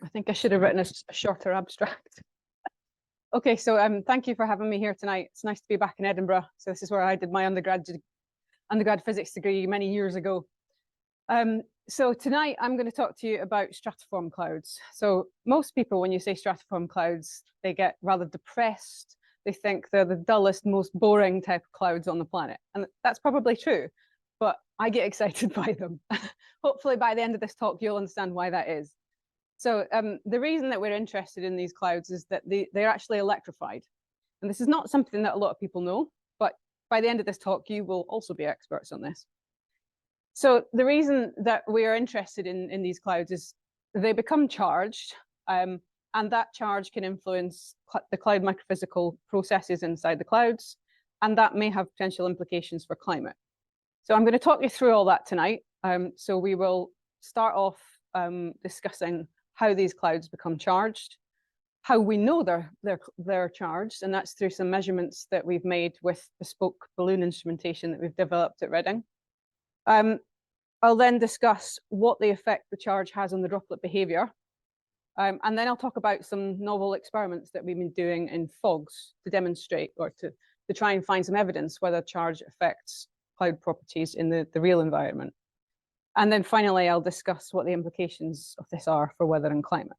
I think I should have written a shorter abstract. Okay, so thank you for having me here tonight. It's nice to be back in Edinburgh. So this is where I did my undergrad physics degree many years ago. So tonight I'm going to talk to you about stratiform clouds. So most people, when you say stratiform clouds, they get rather depressed. They think they're the dullest, most boring type of clouds on the planet. And that's probably true, but I get excited by them. Hopefully by the end of this talk, you'll understand why that is. So the reason that we're interested in these clouds is that they're actually electrified. And this is not something that a lot of people know, but by the end of this talk, you will also be experts on this. So the reason that we are interested in these clouds is they become charged, and that charge can influence the cloud microphysical processes inside the clouds, and that may have potential implications for climate. So I'm going to talk you through all that tonight. So we will start off discussing how these clouds become charged, how we know they're charged, and that's through some measurements that we've made with bespoke balloon instrumentation that we've developed at Reading. I'll then discuss what the effect the charge has on the droplet behavior. And then I'll talk about some novel experiments that we've been doing in fogs to demonstrate or to try and find some evidence whether charge affects cloud properties in the real environment. And then finally, I'll discuss what the implications of this are for weather and climate.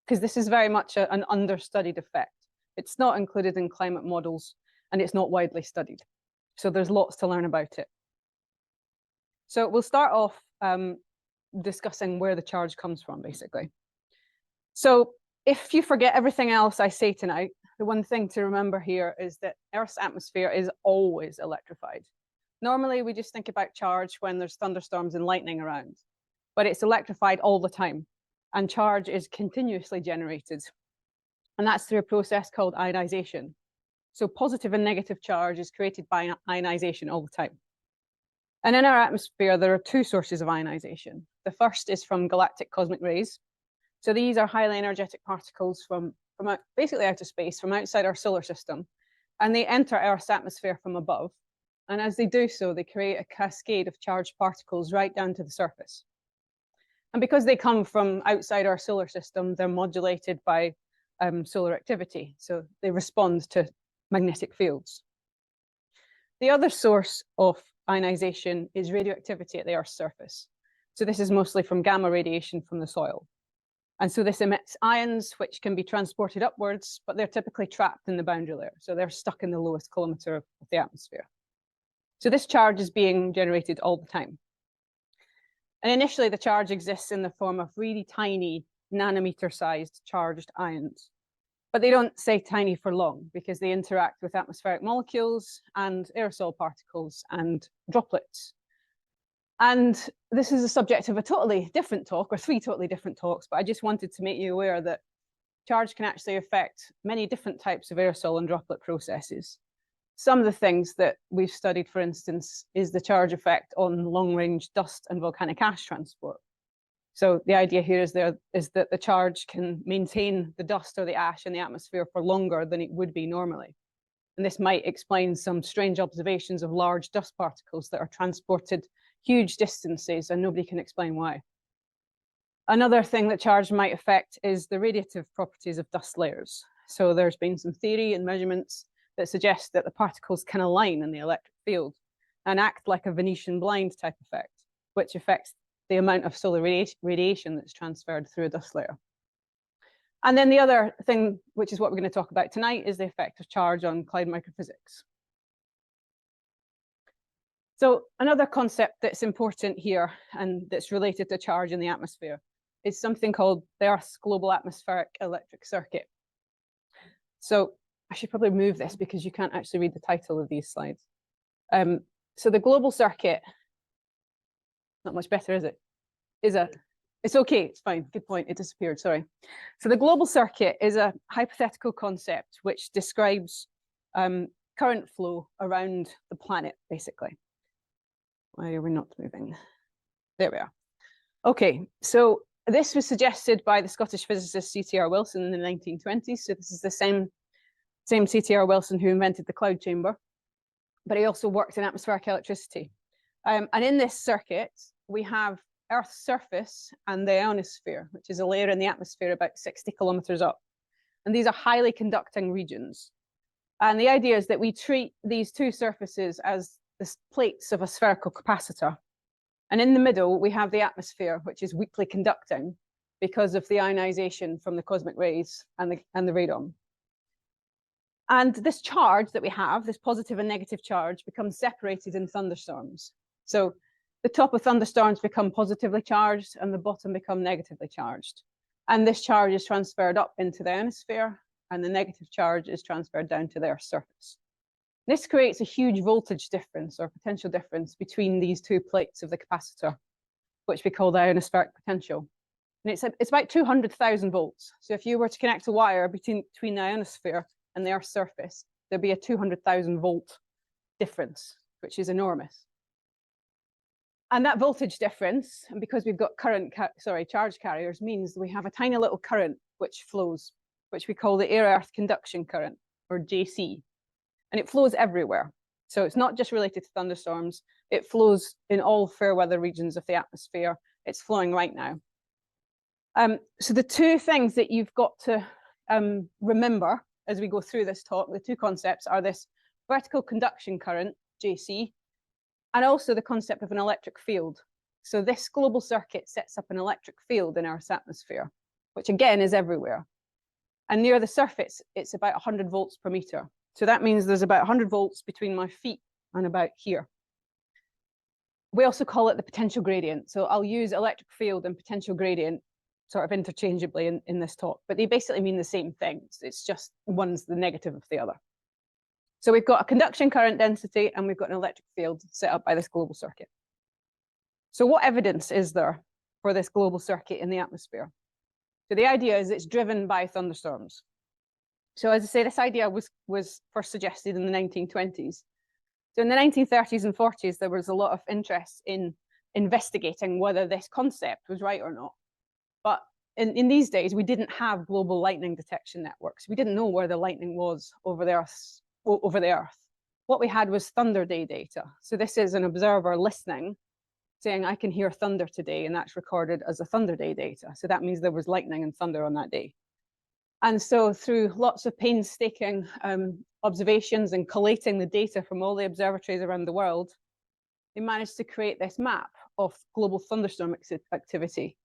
Because this is very much an understudied effect. It's not included in climate models, and it's not widely studied. So there's lots to learn about it. So we'll start off discussing where the charge comes from, basically. So if you forget everything else I say tonight, the one thing to remember here is that Earth's atmosphere is always electrified. Normally, we just think about charge when there's thunderstorms and lightning around, but it's electrified all the time, and charge is continuously generated. And that's through a process called ionization. So positive and negative charge is created by ionization all the time. And in our atmosphere, there are two sources of ionization. The first is from galactic cosmic rays. So these are highly energetic particles from basically outer space, from outside our solar system, and they enter Earth's atmosphere from above. And as they do so, they create a cascade of charged particles right down to the surface. And because they come from outside our solar system, they're modulated by solar activity. So they respond to magnetic fields. The other source of ionization is radioactivity at the Earth's surface. So this is mostly from gamma radiation from the soil. And so this emits ions which can be transported upwards, but they're typically trapped in the boundary layer. So they're stuck in the lowest kilometer of the atmosphere. So this charge is being generated all the time. And initially, the charge exists in the form of really tiny nanometer-sized charged ions. But they don't stay tiny for long because they interact with atmospheric molecules and aerosol particles and droplets. And this is the subject of a totally different talk, or three totally different talks, but I just wanted to make you aware that charge can actually affect many different types of aerosol and droplet processes. Some of the things that we've studied, for instance, is the charge effect on long-range dust and volcanic ash transport. So the idea here is that the charge can maintain the dust or the ash in the atmosphere for longer than it would be normally. And this might explain some strange observations of large dust particles that are transported huge distances, and nobody can explain why. Another thing that charge might affect is the radiative properties of dust layers. So there's been some theory and measurements that suggest that the particles can align in the electric field and act like a Venetian blind type effect, which affects the amount of solar radiation that's transferred through a dust layer. And then the other thing, which is what we're going to talk about tonight, is the effect of charge on cloud microphysics. So another concept that's important here and that's related to charge in the atmosphere is something called the Earth's global atmospheric electric circuit. So I should probably move this because you can't actually read the title of these slides. So the global circuit, not much better, is it? It's okay, it's fine, good point, it disappeared, sorry. So the global circuit is a hypothetical concept which describes current flow around the planet, basically. Why are we not moving? There we are. Okay, so this was suggested by the Scottish physicist C.T.R. Wilson in the 1920s. So this is the same C.T.R. Wilson who invented the cloud chamber, but he also worked in atmospheric electricity. And in this circuit, we have Earth's surface and the ionosphere, which is a layer in the atmosphere about 60 kilometers up. And these are highly conducting regions. And the idea is that we treat these two surfaces as the plates of a spherical capacitor. And in the middle, we have the atmosphere, which is weakly conducting because of the ionization from the cosmic rays and the radon. And this charge that we have, this positive and negative charge, becomes separated in thunderstorms. So the top of thunderstorms become positively charged and the bottom become negatively charged. And this charge is transferred up into the ionosphere, and the negative charge is transferred down to the Earth's surface. This creates a huge voltage difference or potential difference between these two plates of the capacitor, which we call the ionospheric potential. And it's about 200,000 volts. So if you were to connect a wire between the ionosphere and the Earth's surface, there'd be a 200,000 volt difference, which is enormous. And that voltage difference, and because we've got charge carriers, means we have a tiny little current which flows, which we call the air-earth conduction current, or JC. And it flows everywhere. So it's not just related to thunderstorms. It flows in all fair weather regions of the atmosphere. It's flowing right now. So the two things that you've got to remember as we go through this talk, the two concepts are this vertical conduction current, JC, and also the concept of an electric field. So this global circuit sets up an electric field in Earth's atmosphere, which again is everywhere. And near the surface, it's about 100 volts per meter. So that means there's about 100 volts between my feet and about here. We also call it the potential gradient. So I'll use electric field and potential gradient sort of interchangeably in this talk, but they basically mean the same thing. It's just one's the negative of the other. So we've got a conduction current density and we've got an electric field set up by this global circuit. So what evidence is there for this global circuit in the atmosphere? So the idea is it's driven by thunderstorms. So as I say, this idea was first suggested in the 1920s. So in the 1930s and 40s, there was a lot of interest in investigating whether this concept was right or not. But in these days, we didn't have global lightning detection networks. We didn't know where the lightning was over the Earth. What we had was thunder day data. So this is an observer listening, saying, I can hear thunder today, and that's recorded as a thunder day data. So that means there was lightning and thunder on that day. And so through lots of painstaking observations and collating the data from all the observatories around the world, they managed to create this map of global thunderstorm activity.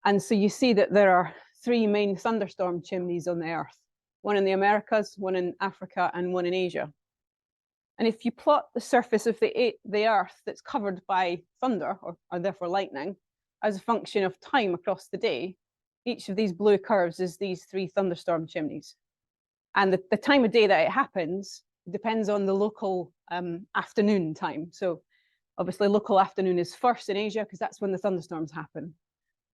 And so you see that there are three main thunderstorm chimneys on the Earth, one in the Americas, one in Africa, and one in Asia. And if you plot the surface of the Earth that's covered by thunder, or therefore lightning, as a function of time across the day, each of these blue curves is these three thunderstorm chimneys. And the time of day that it happens depends on the local afternoon time. So obviously local afternoon is first in Asia because that's when the thunderstorms happen.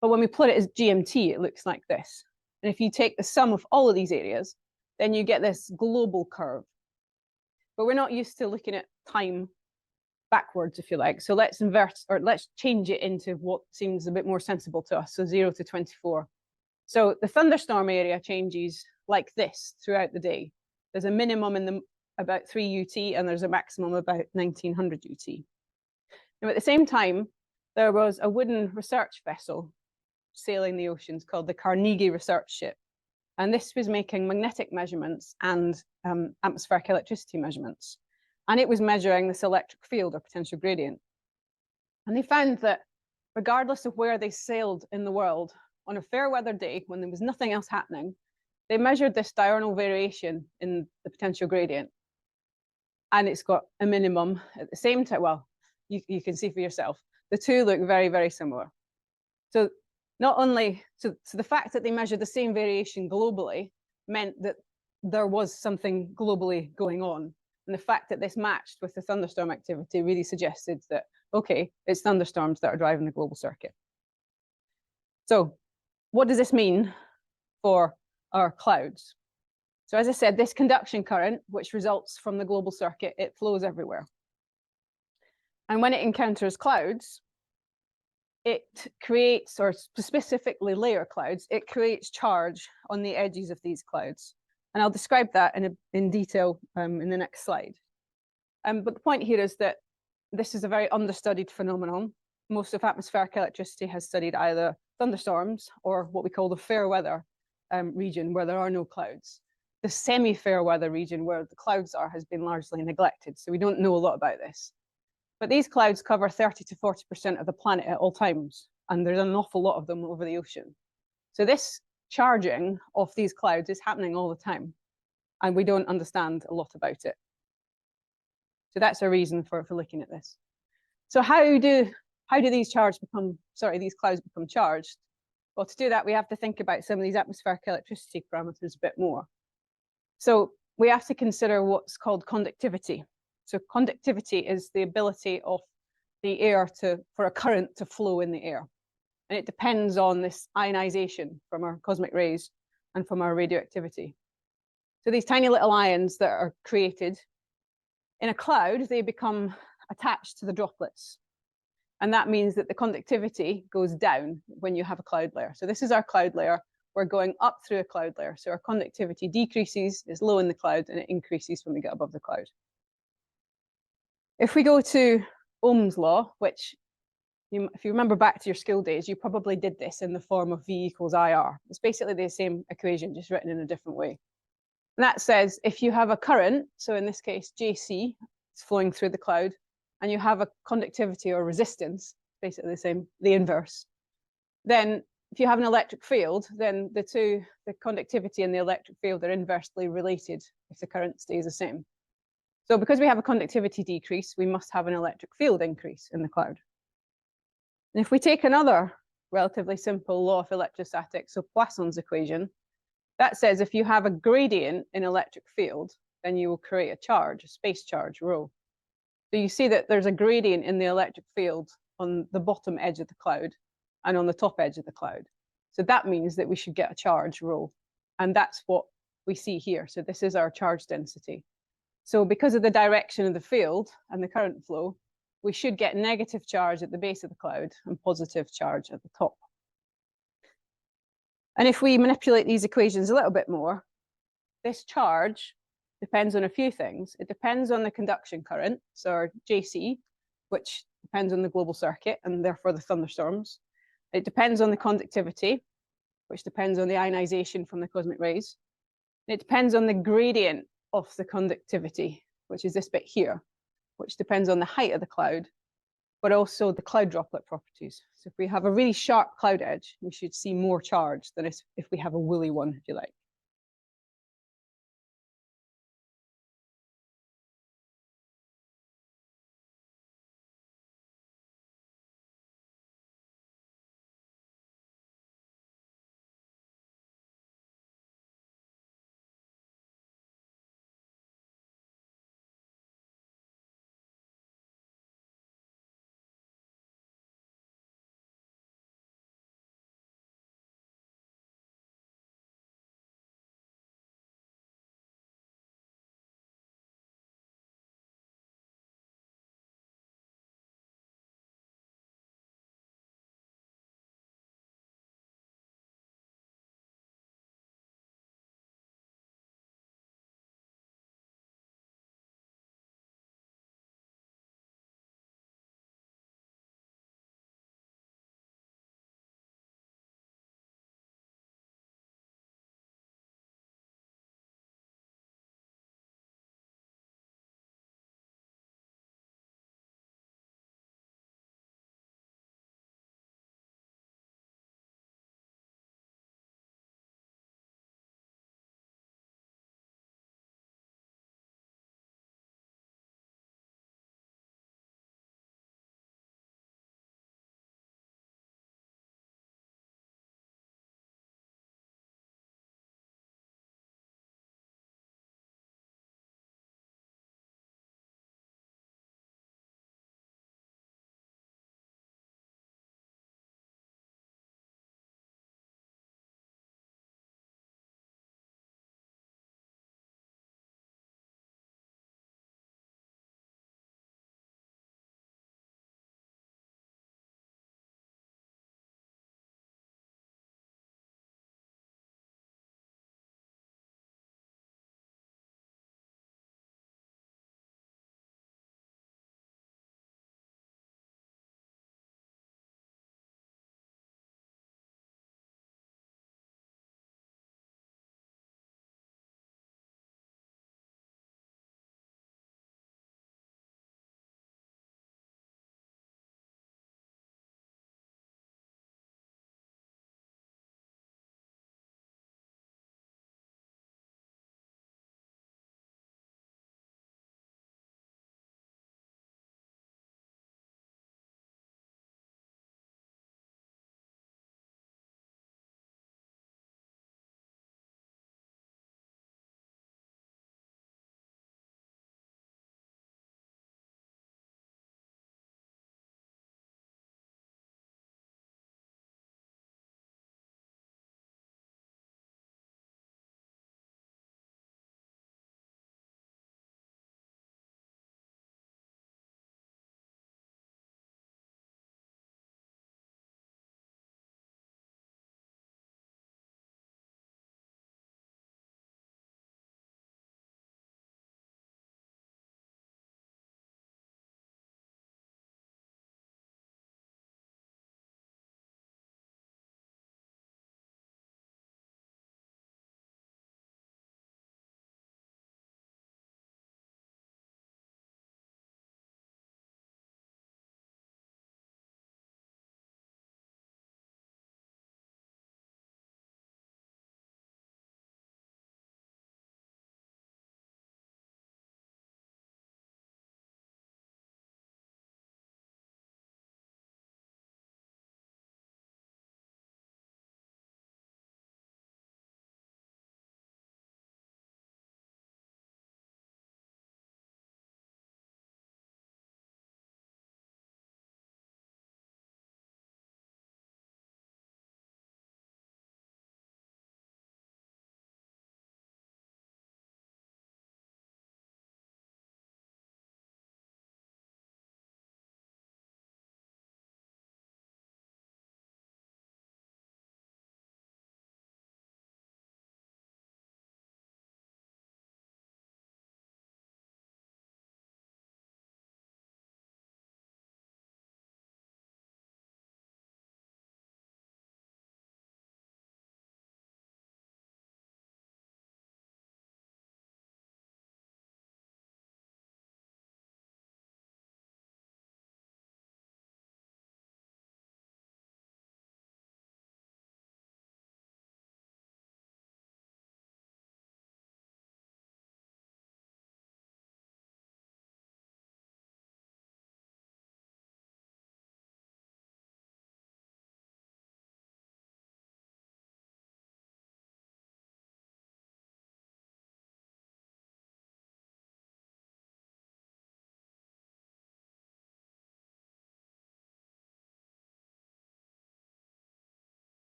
But when we plot it as GMT, it looks like this. And if you take the sum of all of these areas, then you get this global curve. But we're not used to looking at time backwards, if you like. So let's invert, or let's change it into what seems a bit more sensible to us. So 0 to 24. So the thunderstorm area changes like this throughout the day. There's a minimum in about 3 UT, and there's a maximum about 1900 UT. Now, at the same time, there was a wooden research vessel sailing the oceans called the Carnegie Research Ship. And this was making magnetic measurements and atmospheric electricity measurements. And it was measuring this electric field or potential gradient. And they found that regardless of where they sailed in the world, on a fair weather day, when there was nothing else happening, they measured this diurnal variation in the potential gradient. And it's got a minimum at the same time. Well, you can see for yourself. The two look very, very similar. So not only, so the fact that they measured the same variation globally meant that there was something globally going on. And the fact that this matched with the thunderstorm activity really suggested that, okay, it's thunderstorms that are driving the global circuit. So what does this mean for our clouds? So as I said, this conduction current, which results from the global circuit, it flows everywhere. And when it encounters clouds, it creates, or specifically layer clouds, it creates charge on the edges of these clouds. And I'll describe that in detail in the next slide. But the point here is that this is a very understudied phenomenon. most of atmospheric electricity has studied either thunderstorms or what we call the fair weather region, where there are no clouds. The semi-fair weather region, where the clouds are, has been largely neglected, so we don't know a lot about this. But these clouds cover 30 to 40% of the planet at all times, and there's an awful lot of them over the ocean. So this charging of these clouds is happening all the time, and we don't understand a lot about it. So that's a reason for looking at this. So how do these clouds become charged? Well, to do that, we have to think about some of these atmospheric electricity parameters a bit more. So we have to consider what's called conductivity. So conductivity is the ability of the air for a current to flow in the air. And it depends on this ionization from our cosmic rays and from our radioactivity. So these tiny little ions that are created in a cloud, they become attached to the droplets. And that means that the conductivity goes down when you have a cloud layer. So this is our cloud layer. We're going up through a cloud layer. So our conductivity decreases, is low in the cloud, and it increases when we get above the cloud. If we go to Ohm's law, which if you remember back to your school days, you probably did this in the form of V equals IR. It's basically the same equation, just written in a different way. And that says if you have a current, so in this case, JC, it's flowing through the cloud, and you have a conductivity or resistance, basically the inverse, then if you have an electric field, then the conductivity and the electric field are inversely related if the current stays the same. So because we have a conductivity decrease, we must have an electric field increase in the cloud. And if we take another relatively simple law of electrostatics, so Poisson's equation, that says if you have a gradient in electric field, then you will create a charge, a space charge, rho. So you see that there's a gradient in the electric field on the bottom edge of the cloud and on the top edge of the cloud. So that means that we should get a charge, rho. And that's what we see here. So this is our charge density. So because of the direction of the field and the current flow, we should get negative charge at the base of the cloud and positive charge at the top. And if we manipulate these equations a little bit more, this charge depends on a few things. It depends on the conduction current, so our JC, which depends on the global circuit and therefore the thunderstorms. It depends on the conductivity, which depends on the ionization from the cosmic rays. It depends on the gradient of the conductivity, which is this bit here, which depends on the height of the cloud, but also the cloud droplet properties. So if we have a really sharp cloud edge, we should see more charge than if we have a woolly one, if you like.